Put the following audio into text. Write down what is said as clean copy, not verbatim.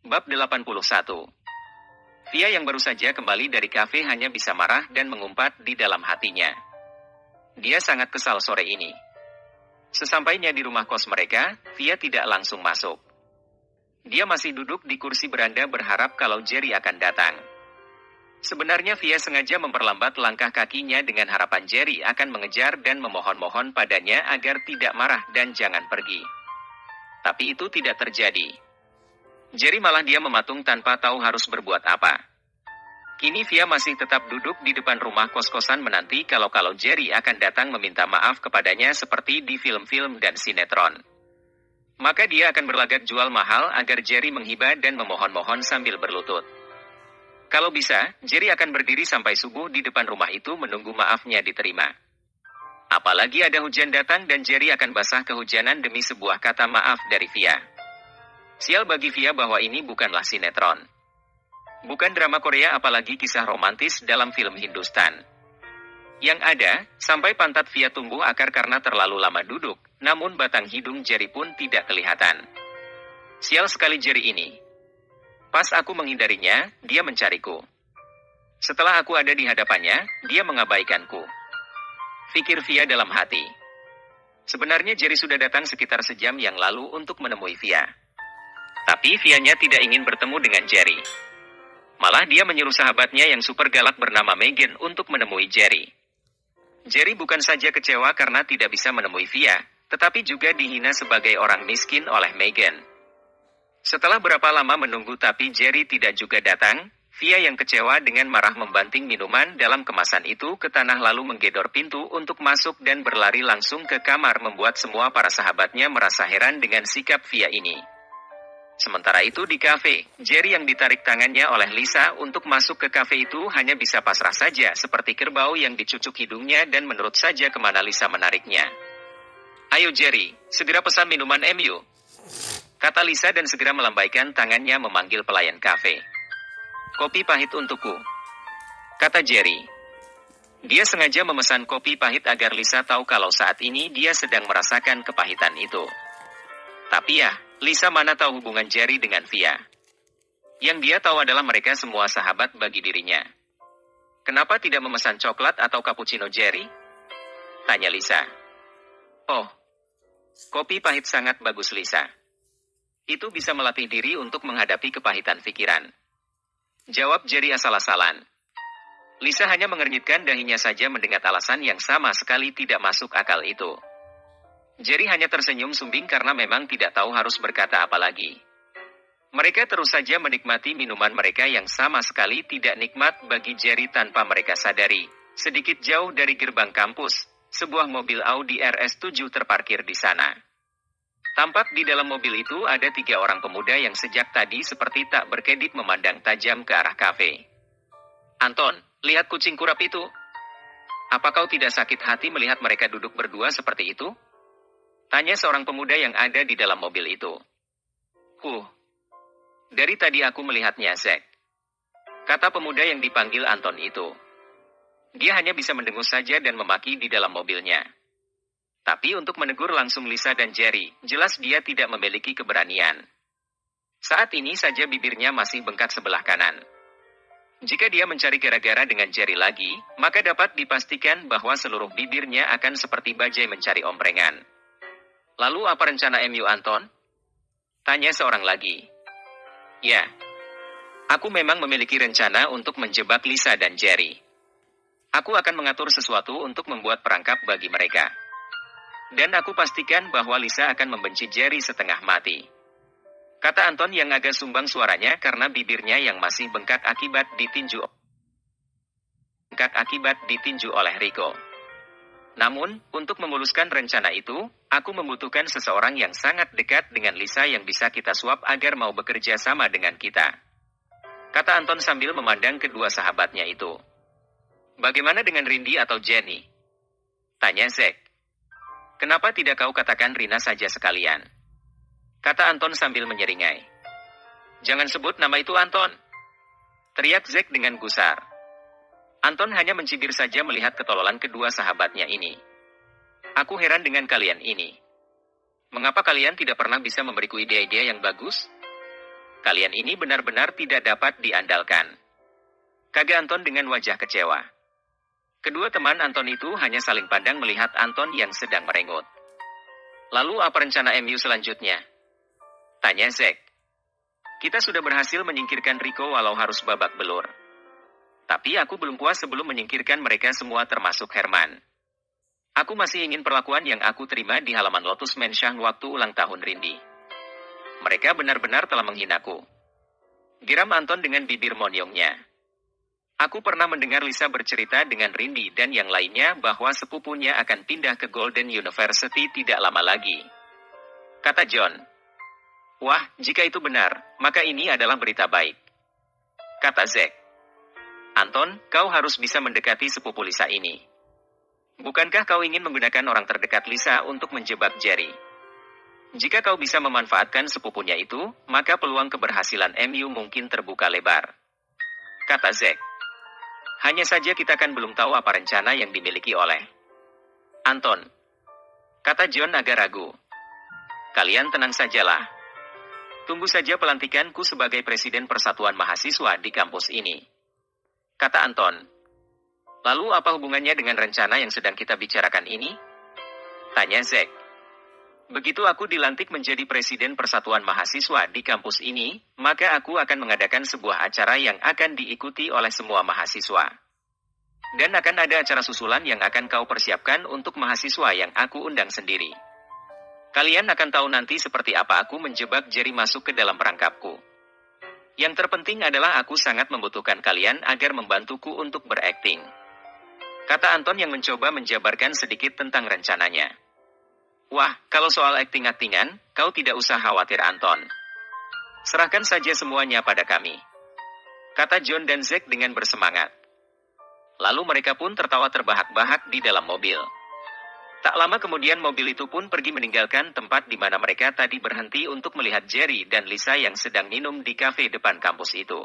Bab 81. Via yang baru saja kembali dari kafe hanya bisa marah dan mengumpat di dalam hatinya. Dia sangat kesal sore ini. Sesampainya di rumah kos mereka, Via tidak langsung masuk. Dia masih duduk di kursi beranda berharap kalau Jerry akan datang. Sebenarnya Via sengaja memperlambat langkah kakinya dengan harapan Jerry akan mengejar dan memohon-mohon padanya agar tidak marah dan jangan pergi. Tapi itu tidak terjadi. Jerry malah dia mematung tanpa tahu harus berbuat apa. Kini Via masih tetap duduk di depan rumah kos-kosan menanti kalau Jerry akan datang meminta maaf kepadanya seperti di film-film dan sinetron. Maka dia akan berlagak jual mahal agar Jerry menghibah dan memohon-mohon sambil berlutut. Kalau bisa, Jerry akan berdiri sampai subuh di depan rumah itu menunggu maafnya diterima. Apalagi ada hujan datang dan Jerry akan basah kehujanan demi sebuah kata maaf dari Via. Sial bagi Via bahwa ini bukanlah sinetron. Bukan drama Korea apalagi kisah romantis dalam film Hindustan. Yang ada, sampai pantat Via tumbuh akar karena terlalu lama duduk, namun batang hidung Jerry pun tidak kelihatan. Sial sekali Jerry ini. Pas aku menghindarinya, dia mencariku. Setelah aku ada di hadapannya, dia mengabaikanku. Pikir Via dalam hati. Sebenarnya Jerry sudah datang sekitar sejam yang lalu untuk menemui Via. Tapi Via-nya tidak ingin bertemu dengan Jerry. Malah dia menyuruh sahabatnya yang super galak bernama Megan untuk menemui Jerry. Jerry bukan saja kecewa karena tidak bisa menemui Via, tetapi juga dihina sebagai orang miskin oleh Megan. Setelah berapa lama menunggu tapi Jerry tidak juga datang, Via yang kecewa dengan marah membanting minuman dalam kemasan itu ke tanah lalu menggedor pintu untuk masuk dan berlari langsung ke kamar membuat semua para sahabatnya merasa heran dengan sikap Via ini. Sementara itu di kafe, Jerry yang ditarik tangannya oleh Lisa untuk masuk ke kafe itu hanya bisa pasrah saja seperti kerbau yang dicucuk hidungnya dan menurut saja kemana Lisa menariknya. Ayo Jerry, segera pesan minuman MU. Kata Lisa dan segera melambaikan tangannya memanggil pelayan kafe. Kopi pahit untukku. Kata Jerry. Dia sengaja memesan kopi pahit agar Lisa tahu kalau saat ini dia sedang merasakan kepahitan itu. Tapi ya, Lisa mana tahu hubungan Jerry dengan Via. Yang dia tahu adalah mereka semua sahabat bagi dirinya. Kenapa tidak memesan coklat atau cappuccino Jerry? Tanya Lisa. Oh, kopi pahit sangat bagus Lisa. Itu bisa melatih diri untuk menghadapi kepahitan pikiran. Jawab Jerry asal-asalan. Lisa hanya mengernyitkan dahinya saja mendengar alasan yang sama sekali tidak masuk akal itu. Jerry hanya tersenyum sumbing karena memang tidak tahu harus berkata apa lagi. Mereka terus saja menikmati minuman mereka yang sama sekali tidak nikmat bagi Jerry tanpa mereka sadari. Sedikit jauh dari gerbang kampus, sebuah mobil Audi RS7 terparkir di sana. Tampak di dalam mobil itu ada 3 orang pemuda yang sejak tadi seperti tak berkedip memandang tajam ke arah kafe. Anton, lihat kucing kurap itu. Apa kau tidak sakit hati melihat mereka duduk berdua seperti itu? Tanya seorang pemuda yang ada di dalam mobil itu. Dari tadi aku melihatnya, Zack. Kata pemuda yang dipanggil Anton itu. Dia hanya bisa mendengus saja dan memaki di dalam mobilnya. Tapi untuk menegur langsung Lisa dan Jerry, jelas dia tidak memiliki keberanian. Saat ini saja bibirnya masih bengkak sebelah kanan. Jika dia mencari gara-gara dengan Jerry lagi, maka dapat dipastikan bahwa seluruh bibirnya akan seperti bajai mencari omprengan. Lalu apa rencana MU Anton? Tanya seorang lagi. Ya, aku memang memiliki rencana untuk menjebak Lisa dan Jerry. Aku akan mengatur sesuatu untuk membuat perangkap bagi mereka. Dan aku pastikan bahwa Lisa akan membenci Jerry setengah mati. Kata Anton yang agak sumbang suaranya karena bibirnya yang masih bengkak akibat ditinju oleh Rico. Namun, untuk memuluskan rencana itu, aku membutuhkan seseorang yang sangat dekat dengan Lisa yang bisa kita suap agar mau bekerja sama dengan kita. Kata Anton sambil memandang kedua sahabatnya itu. Bagaimana dengan Rindy atau Jenny? Tanya Zack. Kenapa tidak kau katakan Rina saja sekalian? Kata Anton sambil menyeringai. Jangan sebut nama itu Anton. Teriak Zack dengan gusar. Anton hanya mencibir saja melihat ketololan kedua sahabatnya ini. Aku heran dengan kalian ini. Mengapa kalian tidak pernah bisa memberiku ide-ide yang bagus? Kalian ini benar-benar tidak dapat diandalkan. Kata Anton dengan wajah kecewa. Kedua teman Anton itu hanya saling pandang melihat Anton yang sedang merengut. Lalu apa rencana MU selanjutnya? Tanya Zack. Kita sudah berhasil menyingkirkan Rico walau harus babak belur. Tapi aku belum puas sebelum menyingkirkan mereka semua termasuk Herman. Aku masih ingin perlakuan yang aku terima di halaman Lotus Mansion waktu ulang tahun Rindy. Mereka benar-benar telah menghinaku. Geram Anton dengan bibir monyongnya. Aku pernah mendengar Lisa bercerita dengan Rindy dan yang lainnya bahwa sepupunya akan pindah ke Golden University tidak lama lagi. Kata John. Wah, jika itu benar, maka ini adalah berita baik. Kata Zack. Anton, kau harus bisa mendekati sepupu Lisa ini. Bukankah kau ingin menggunakan orang terdekat Lisa untuk menjebak Jerry? Jika kau bisa memanfaatkan sepupunya itu, maka peluang keberhasilan MU mungkin terbuka lebar. Kata Zack. Hanya saja kita kan belum tahu apa rencana yang dimiliki oleh Anton. Kata John agak ragu. Kalian tenang sajalah. Tunggu saja pelantikanku sebagai Presiden Persatuan Mahasiswa di kampus ini. Kata Anton. Lalu apa hubungannya dengan rencana yang sedang kita bicarakan ini? Tanya Zack. Begitu aku dilantik menjadi Presiden Persatuan Mahasiswa di kampus ini, maka aku akan mengadakan sebuah acara yang akan diikuti oleh semua mahasiswa. Dan akan ada acara susulan yang akan kau persiapkan untuk mahasiswa yang aku undang sendiri. Kalian akan tahu nanti seperti apa aku menjebak Jerry masuk ke dalam perangkapku. Yang terpenting adalah aku sangat membutuhkan kalian agar membantuku untuk berakting. Kata Anton yang mencoba menjabarkan sedikit tentang rencananya. Wah, kalau soal akting-aktingan, kau tidak usah khawatir Anton. Serahkan saja semuanya pada kami. Kata John dan Zack dengan bersemangat. Lalu mereka pun tertawa terbahak-bahak di dalam mobil. Tak lama kemudian mobil itu pun pergi meninggalkan tempat di mana mereka tadi berhenti untuk melihat Jerry dan Lisa yang sedang minum di kafe depan kampus itu.